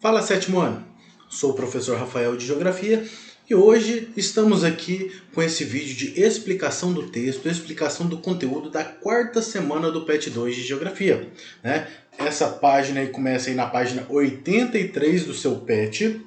Fala, sétimo ano! Sou o professor Rafael de Geografia e hoje estamos aqui com esse vídeo de explicação do texto, explicação do conteúdo da quarta semana do PET 2 de Geografia, né? Essa página aí começa aí na página 83 do seu PET,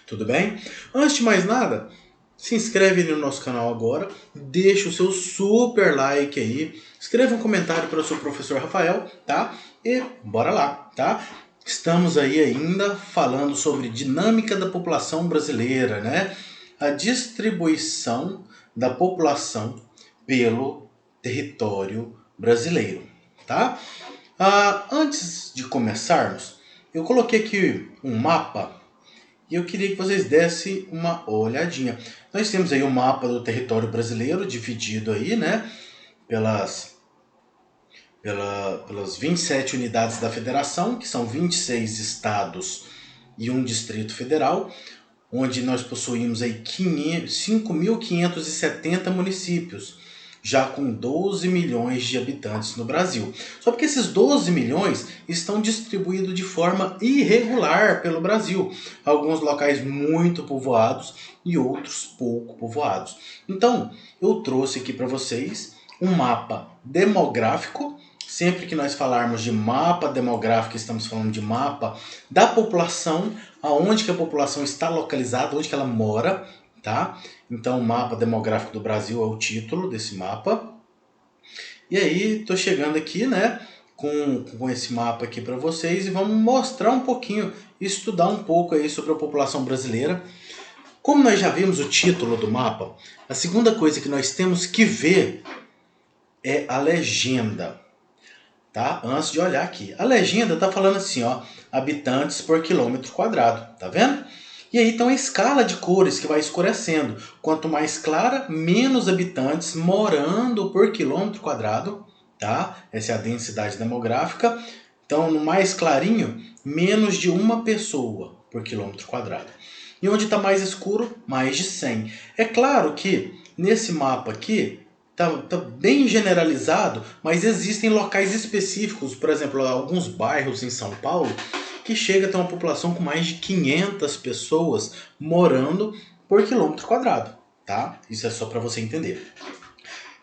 tudo bem? Antes de mais nada, se inscreve no nosso canal agora, deixa o seu super like aí, escreva um comentário para o seu professor Rafael, tá? E bora lá, tá? Estamos aí ainda falando sobre dinâmica da população brasileira, né? A distribuição da população pelo território brasileiro, tá? Antes de começarmos, eu coloquei aqui um mapa e eu queria que vocês dessem uma olhadinha. Nós temos aí o mapa do território brasileiro dividido aí, né? Pelas 27 unidades da federação, que são 26 estados e um distrito federal, onde nós possuímos aí 5.570 municípios, já com 12 milhões de habitantes no Brasil. Só porque esses 12 milhões estão distribuídos de forma irregular pelo Brasil. Alguns locais muito povoados e outros pouco povoados. Então, eu trouxe aqui para vocês um mapa demográfico. Sempre que nós falarmos de mapa demográfico, estamos falando de mapa da população, aonde que a população está localizada, onde que ela mora, tá? Então, o mapa demográfico do Brasil é o título desse mapa. E aí, estou chegando aqui, né, com esse mapa aqui para vocês e vamos mostrar um pouquinho, estudar um pouco aí sobre a população brasileira. Como nós já vimos o título do mapa, a segunda coisa que nós temos que ver é a legenda. Tá? Antes de olhar aqui. A legenda está falando assim, ó, habitantes por quilômetro quadrado, tá vendo? E aí então a escala de cores que vai escurecendo. Quanto mais clara, menos habitantes morando por quilômetro quadrado, tá? Essa é a densidade demográfica. Então, no mais clarinho, menos de uma pessoa por quilômetro quadrado. E onde está mais escuro, mais de 100. É claro que nesse mapa aqui, tá bem generalizado, mas existem locais específicos, por exemplo, alguns bairros em São Paulo, que chega a ter uma população com mais de 500 pessoas morando por quilômetro quadrado, tá? Isso é só para você entender.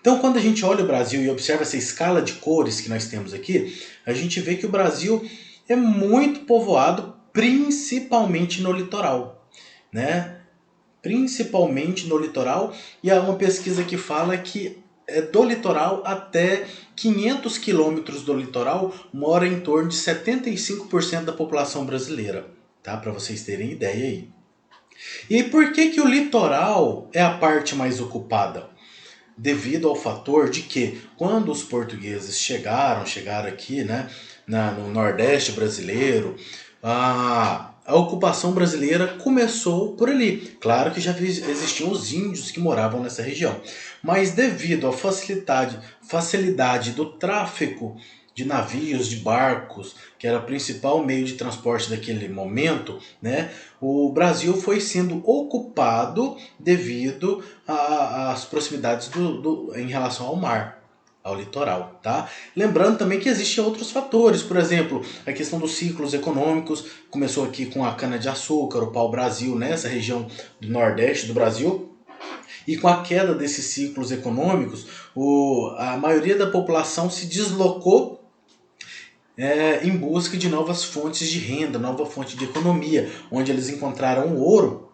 Então, quando a gente olha o Brasil e observa essa escala de cores que nós temos aqui, a gente vê que o Brasil é muito povoado, principalmente no litoral, né? Principalmente no litoral, e há uma pesquisa que fala que do litoral até 500 quilômetros do litoral mora em torno de 75% da população brasileira, tá? Para vocês terem ideia aí. E por que o litoral é a parte mais ocupada? Devido ao fator de que quando os portugueses chegaram aqui, né, no Nordeste brasileiro, a ocupação brasileira começou por ali. Claro que já existiam os índios que moravam nessa região, mas devido à facilidade do tráfego de navios, de barcos, que era o principal meio de transporte daquele momento, né, o Brasil foi sendo ocupado devido às proximidades em relação ao mar, ao litoral, tá? Lembrando também que existem outros fatores, por exemplo, a questão dos ciclos econômicos, começou aqui com a cana-de-açúcar, o pau-brasil, nessa região do Nordeste do Brasil, e com a queda desses ciclos econômicos, a maioria da população se deslocou em busca de novas fontes de renda, nova fonte de economia, onde eles encontraram o ouro.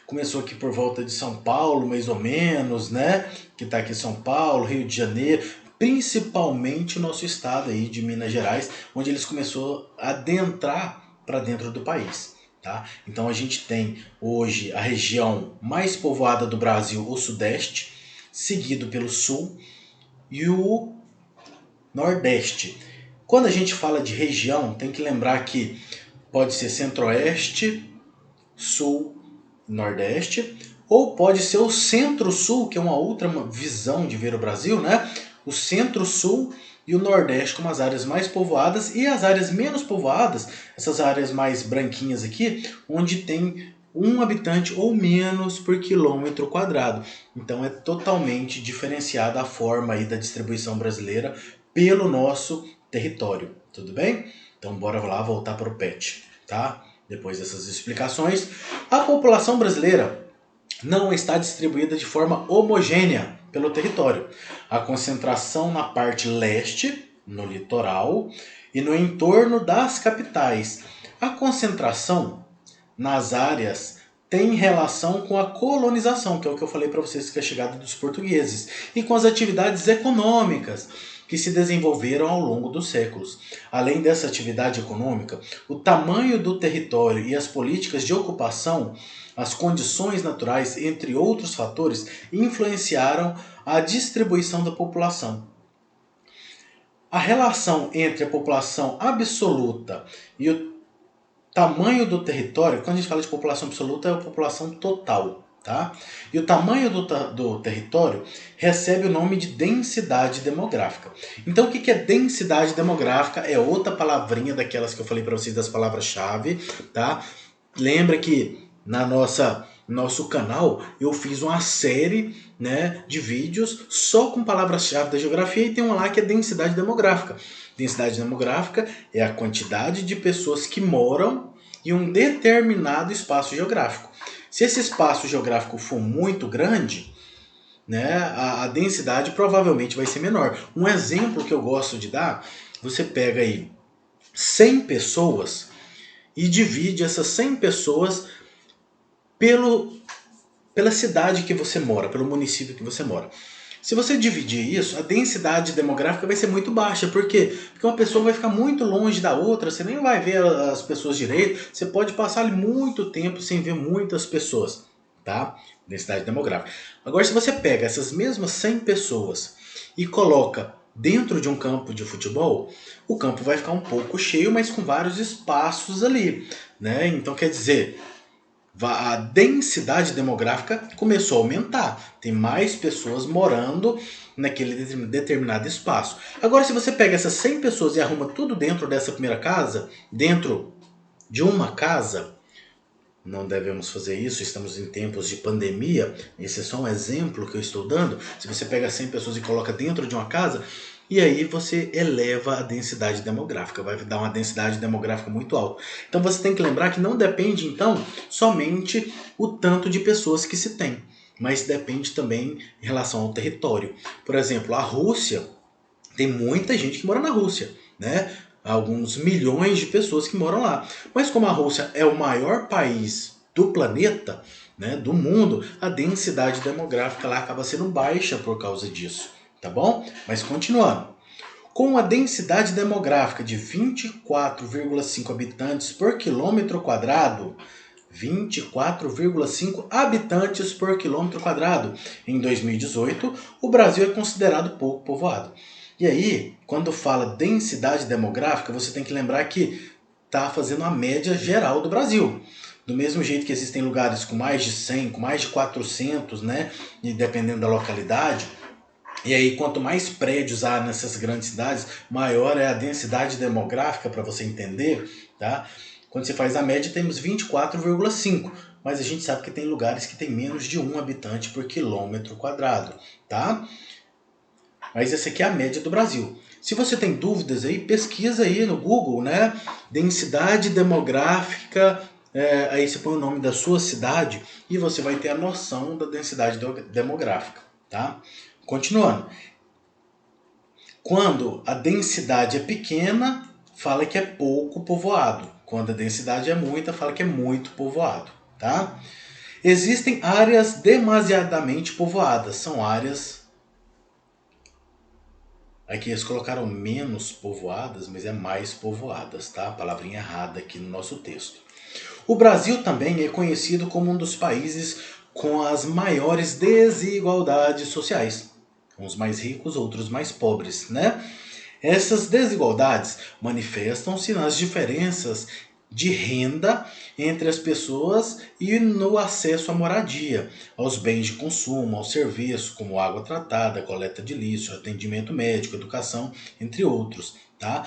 Começou aqui por volta de São Paulo, mais ou menos, né? Que está aqui São Paulo, Rio de Janeiro, principalmente o nosso estado aí de Minas Gerais, onde eles começaram a adentrar para dentro do país. Tá? Então a gente tem hoje a região mais povoada do Brasil, o Sudeste, seguido pelo Sul e o Nordeste. Quando a gente fala de região, tem que lembrar que pode ser Centro-Oeste, Sul, Nordeste, ou pode ser o Centro-Sul, que é uma outra visão de ver o Brasil, né? O Centro-Sul e o Nordeste como as áreas mais povoadas e as áreas menos povoadas, essas áreas mais branquinhas aqui, onde tem um habitante ou menos por quilômetro quadrado. Então é totalmente diferenciada a forma aí da distribuição brasileira pelo nosso território, tudo bem? Então bora lá voltar para o PET, tá? Depois dessas explicações, a população brasileira não está distribuída de forma homogênea pelo território. A concentração na parte leste, no litoral, e no entorno das capitais. A concentração nas áreas tem relação com a colonização, que é o que eu falei para vocês, que é a chegada dos portugueses, e com as atividades econômicas que se desenvolveram ao longo dos séculos. Além dessa atividade econômica, o tamanho do território e as políticas de ocupação, as condições naturais, entre outros fatores, influenciaram a distribuição da população. A relação entre a população absoluta e o tamanho do território, quando a gente fala de população absoluta, é a população total, tá? E o tamanho do território recebe o nome de densidade demográfica. Então, o que é densidade demográfica? É outra palavrinha daquelas que eu falei para vocês, das palavras-chave, tá? Lembra que nosso canal eu fiz uma série, né, de vídeos só com palavras-chave da geografia, e tem um lá que é densidade demográfica. Densidade demográfica é a quantidade de pessoas que moram em um determinado espaço geográfico. Se esse espaço geográfico for muito grande, né, a densidade provavelmente vai ser menor. Um exemplo que eu gosto de dar, você pega aí 100 pessoas e divide essas 100 pessoas pela cidade que você mora, pelo município que você mora. Se você dividir isso, a densidade demográfica vai ser muito baixa. Por quê? Porque uma pessoa vai ficar muito longe da outra, você nem vai ver as pessoas direito, você pode passar ali muito tempo sem ver muitas pessoas, tá? Densidade demográfica. Agora, se você pega essas mesmas 100 pessoas e coloca dentro de um campo de futebol, o campo vai ficar um pouco cheio, mas com vários espaços ali, né? Então, quer dizer, a densidade demográfica começou a aumentar. Tem mais pessoas morando naquele determinado espaço. Agora, se você pega essas 100 pessoas e arruma tudo dentro dessa primeira casa, dentro de uma casa, não devemos fazer isso, estamos em tempos de pandemia, esse é só um exemplo que eu estou dando. Se você pega 100 pessoas e coloca dentro de uma casa, e aí você eleva a densidade demográfica, vai dar uma densidade demográfica muito alta. Então você tem que lembrar que não depende, então, somente o tanto de pessoas que se tem, mas depende também em relação ao território. Por exemplo, a Rússia, tem muita gente que mora na Rússia, né? Alguns milhões de pessoas que moram lá. Mas como a Rússia é o maior país do planeta, né, do mundo, a densidade demográfica lá acaba sendo baixa por causa disso, tá bom? Mas continuando. Com a densidade demográfica de 24,5 habitantes por quilômetro quadrado, 24,5 habitantes por quilômetro quadrado. Em 2018, o Brasil é considerado pouco povoado. E aí, quando fala densidade demográfica, você tem que lembrar que está fazendo a média geral do Brasil. Do mesmo jeito que existem lugares com mais de 100, com mais de 400, né? E dependendo da localidade. E aí, quanto mais prédios há nessas grandes cidades, maior é a densidade demográfica, para você entender, tá? Quando você faz a média, temos 24,5. Mas a gente sabe que tem lugares que tem menos de 1 habitante por quilômetro quadrado, tá? Mas essa aqui é a média do Brasil. Se você tem dúvidas aí, pesquisa aí no Google, né? Densidade demográfica, aí você põe o nome da sua cidade e você vai ter a noção da densidade demográfica, tá? Continuando. Quando a densidade é pequena, fala que é pouco povoado. Quando a densidade é muita, fala que é muito povoado, tá? Existem áreas demasiadamente povoadas, são áreas... Aqui eles colocaram menos povoadas, mas é mais povoadas, tá? A palavrinha errada aqui no nosso texto. O Brasil também é conhecido como um dos países com as maiores desigualdades sociais. Uns mais ricos, outros mais pobres, né? Essas desigualdades manifestam-se nas diferenças de renda entre as pessoas e no acesso à moradia, aos bens de consumo, aos serviços como água tratada, coleta de lixo, atendimento médico, educação, entre outros, tá?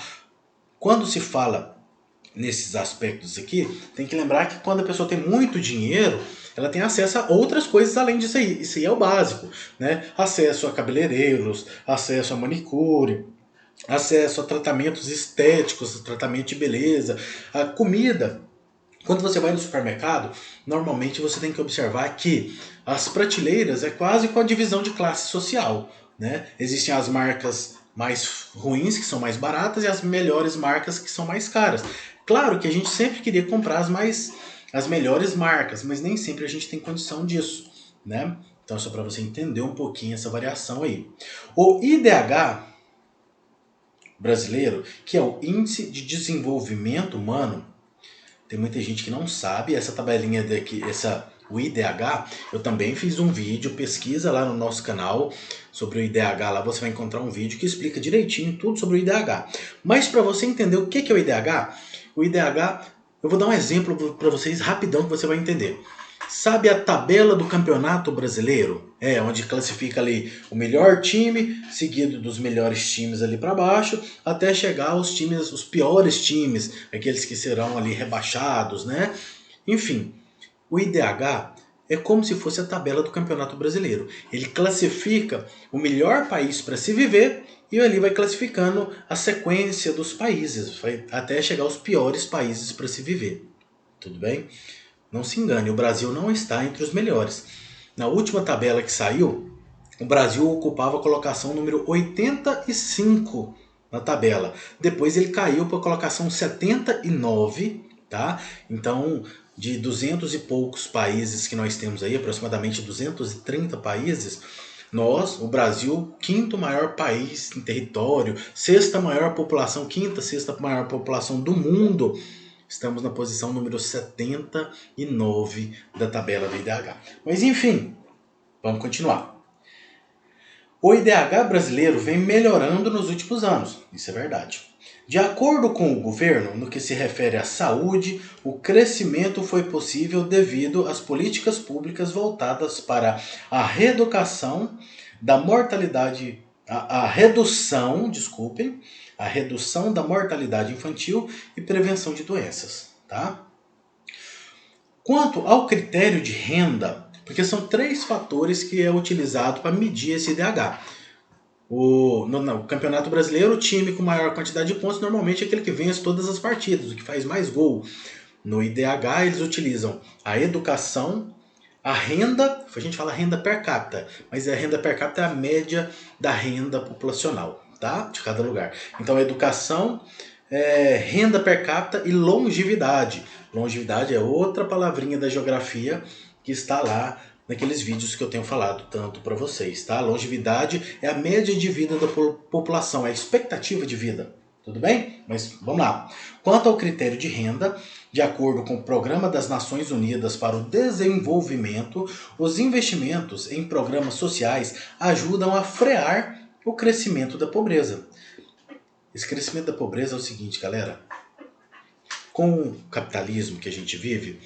Quando se fala nesses aspectos aqui, tem que lembrar que quando a pessoa tem muito dinheiro, ela tem acesso a outras coisas além disso aí. Isso aí é o básico, né? Acesso a cabeleireiros, acesso a manicure, acesso a tratamentos estéticos, tratamento de beleza, a comida. Quando você vai no supermercado, normalmente você tem que observar que as prateleiras é quase com a divisão de classe social, né? Existem as marcas mais ruins, que são mais baratas, e as melhores marcas, que são mais caras. Claro que a gente sempre queria comprar as melhores marcas, mas nem sempre a gente tem condição disso, né? Então, só para você entender um pouquinho essa variação aí. O IDH brasileiro, que é o Índice de Desenvolvimento Humano, tem muita gente que não sabe, essa tabelinha daqui, o IDH, eu também fiz um vídeo, pesquisa lá no nosso canal sobre o IDH, lá você vai encontrar um vídeo que explica direitinho tudo sobre o IDH. Mas para você entender o que é o IDH, eu vou dar um exemplo para vocês rapidão que você vai entender. Sabe a tabela do Campeonato Brasileiro? É, onde classifica ali o melhor time, seguido dos melhores times ali para baixo, até chegar aos times, os piores times, aqueles que serão ali rebaixados, né? Enfim, o IDH é como se fosse a tabela do Campeonato Brasileiro. Ele classifica o melhor país para se viver e ali vai classificando a sequência dos países, até chegar aos piores países para se viver. Tudo bem? Não se engane, o Brasil não está entre os melhores. Na última tabela que saiu, o Brasil ocupava a colocação número 85 na tabela. Depois ele caiu para a colocação 79, tá? Então, de 200 e poucos países que nós temos aí, aproximadamente 230 países, o Brasil, quinto maior país em território, sexta maior população, sexta maior população do mundo, estamos na posição número 79 da tabela do IDH. Mas enfim, vamos continuar. O IDH brasileiro vem melhorando nos últimos anos, isso é verdade. De acordo com o governo, no que se refere à saúde, o crescimento foi possível devido às políticas públicas voltadas para a reeducação da mortalidade, a redução da mortalidade infantil e prevenção de doenças, tá? Quanto ao critério de renda, porque são 3 fatores que é utilizado para medir esse IDH. No Campeonato Brasileiro, o time com maior quantidade de pontos normalmente é aquele que vence todas as partidas, o que faz mais gol. No IDH, eles utilizam a educação, a renda, a gente fala renda per capita, mas a renda per capita é a média da renda populacional, tá? De cada lugar. Então, a educação, renda per capita e longevidade. Longevidade é outra palavrinha da geografia que está lá naqueles vídeos que eu tenho falado tanto para vocês, tá? Longevidade é a média de vida da população, é a expectativa de vida, tudo bem? Mas vamos lá. Quanto ao critério de renda, de acordo com o Programa das Nações Unidas para o Desenvolvimento, os investimentos em programas sociais ajudam a frear o crescimento da pobreza. Esse crescimento da pobreza é o seguinte, galera. Com o capitalismo que a gente vive,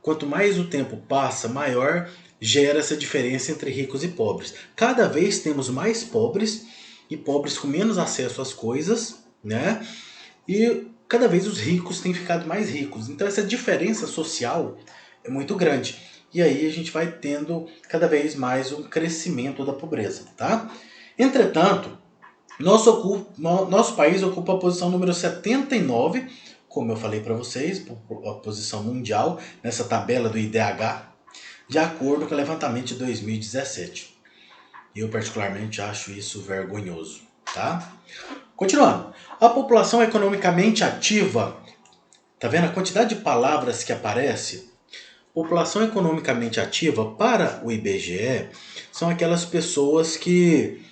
quanto mais o tempo passa, maior gera essa diferença entre ricos e pobres. Cada vez temos mais pobres e pobres com menos acesso às coisas, né? E cada vez os ricos têm ficado mais ricos. Então essa diferença social é muito grande. E aí a gente vai tendo cada vez mais um crescimento da pobreza, tá? Entretanto, nosso país ocupa a posição número 79, como eu falei para vocês, a posição mundial nessa tabela do IDH, de acordo com o levantamento de 2017. Eu particularmente acho isso vergonhoso, tá? Continuando. A população economicamente ativa, tá vendo a quantidade de palavras que aparece? População economicamente ativa para o IBGE são aquelas pessoas que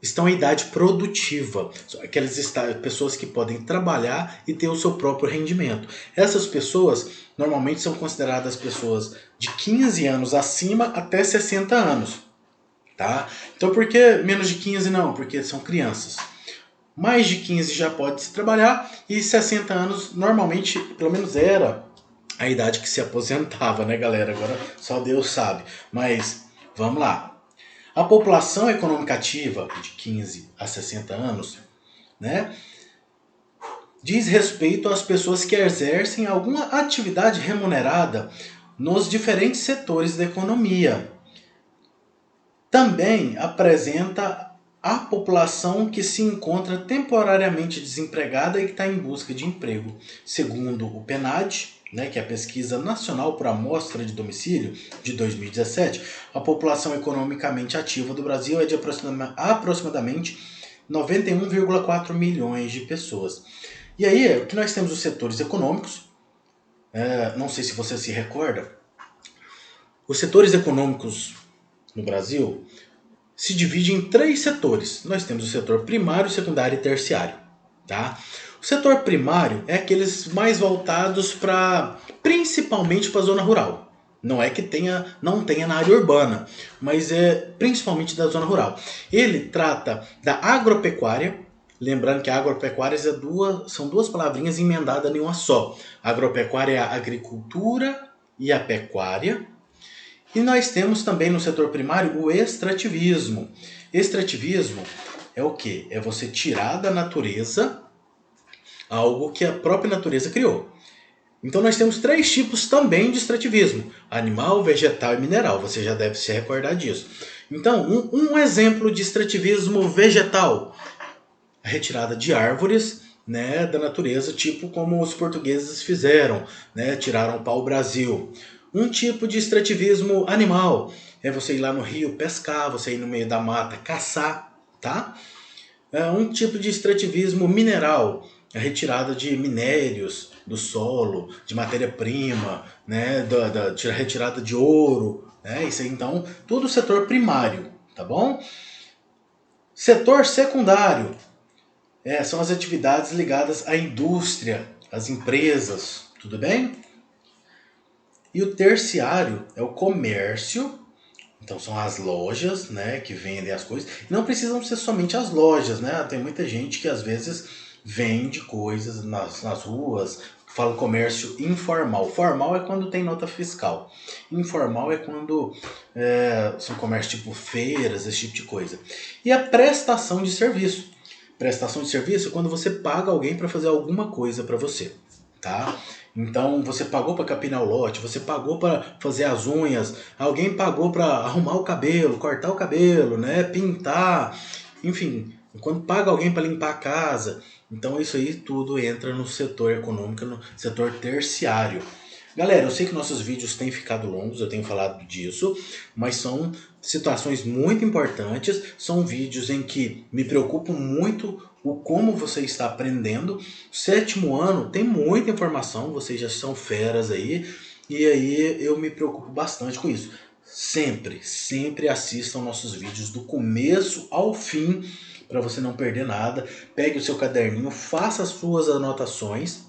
estão em idade produtiva, aquelas pessoas que podem trabalhar e ter o seu próprio rendimento. Essas pessoas normalmente são consideradas pessoas de 15 anos acima até 60 anos. Tá? Então por que menos de 15 não? Porque são crianças. Mais de 15 já pode se trabalhar e 60 anos normalmente, pelo menos era a idade que se aposentava, né, galera? Agora só Deus sabe. Mas vamos lá. A população econômica ativa de 15 a 60 anos, né, diz respeito às pessoas que exercem alguma atividade remunerada nos diferentes setores da economia. Também apresenta a população que se encontra temporariamente desempregada e que está em busca de emprego. Segundo o PNAD, né, que é a Pesquisa Nacional por Amostra de Domicílio de 2017, a população economicamente ativa do Brasil é de aproximadamente 91,4 milhões de pessoas. E aí, o que nós temos os setores econômicos, não sei se você se recorda, os setores econômicos no Brasil se divide em 3 setores. Nós temos o setor primário, secundário e terciário. Tá? O setor primário é aqueles mais voltados principalmente para a zona rural. Não é que não tenha na área urbana, mas é principalmente da zona rural. Ele trata da agropecuária, lembrando que a agropecuária são duas palavrinhas emendadas em uma só. A agropecuária é a agricultura e a pecuária. E nós temos também no setor primário o extrativismo. Extrativismo é o quê? É você tirar da natureza algo que a própria natureza criou. Então nós temos 3 tipos também de extrativismo: animal, vegetal e mineral. Você já deve se recordar disso. Então, um exemplo de extrativismo vegetal: a retirada de árvores, né, da natureza, tipo como os portugueses fizeram, né, tiraram o pau-brasil. Um tipo de extrativismo animal é você ir lá no rio pescar, você ir no meio da mata caçar, tá? Um tipo de extrativismo mineral, a retirada de minérios do solo, de matéria-prima, né, retirada de ouro, né, isso aí, então, tudo setor primário, tá bom? Setor secundário são as atividades ligadas à indústria, às empresas, tudo bem? E o terciário é o comércio, então são as lojas, né, que vendem as coisas. E não precisam ser somente as lojas, né? Tem muita gente que às vezes vende coisas nas ruas, fala comércio informal. Formal é quando tem nota fiscal. Informal é quando são comércio tipo feiras, esse tipo de coisa. E a prestação de serviço. Prestação de serviço é quando você paga alguém para fazer alguma coisa para você, tá? Então você pagou para capinar o lote, você pagou para fazer as unhas, alguém pagou para arrumar o cabelo, cortar o cabelo, né, pintar, enfim, quando paga alguém para limpar a casa. Então isso aí tudo entra no setor econômico, no setor terciário. Galera, eu sei que nossos vídeos têm ficado longos, eu tenho falado disso, mas são situações muito importantes, são vídeos em que me preocupo muito o como você está aprendendo. 7º ano tem muita informação, vocês já são feras aí, e aí eu me preocupo bastante com isso. Sempre assistam nossos vídeos do começo ao fim, para você não perder nada. Pegue o seu caderninho, faça as suas anotações,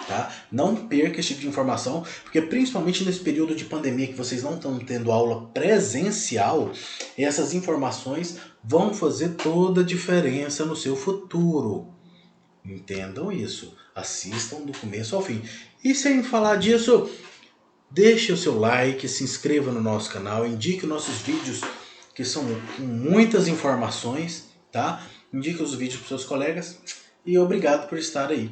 tá? Não perca esse tipo de informação, porque principalmente nesse período de pandemia que vocês não estão tendo aula presencial, essas informações vão fazer toda a diferença no seu futuro. Entendam isso. Assistam do começo ao fim. E sem falar disso, deixe o seu like, se inscreva no nosso canal, indique nossos vídeos que são com muitas informações, tá? Indique os vídeos para seus colegas e obrigado por estar aí.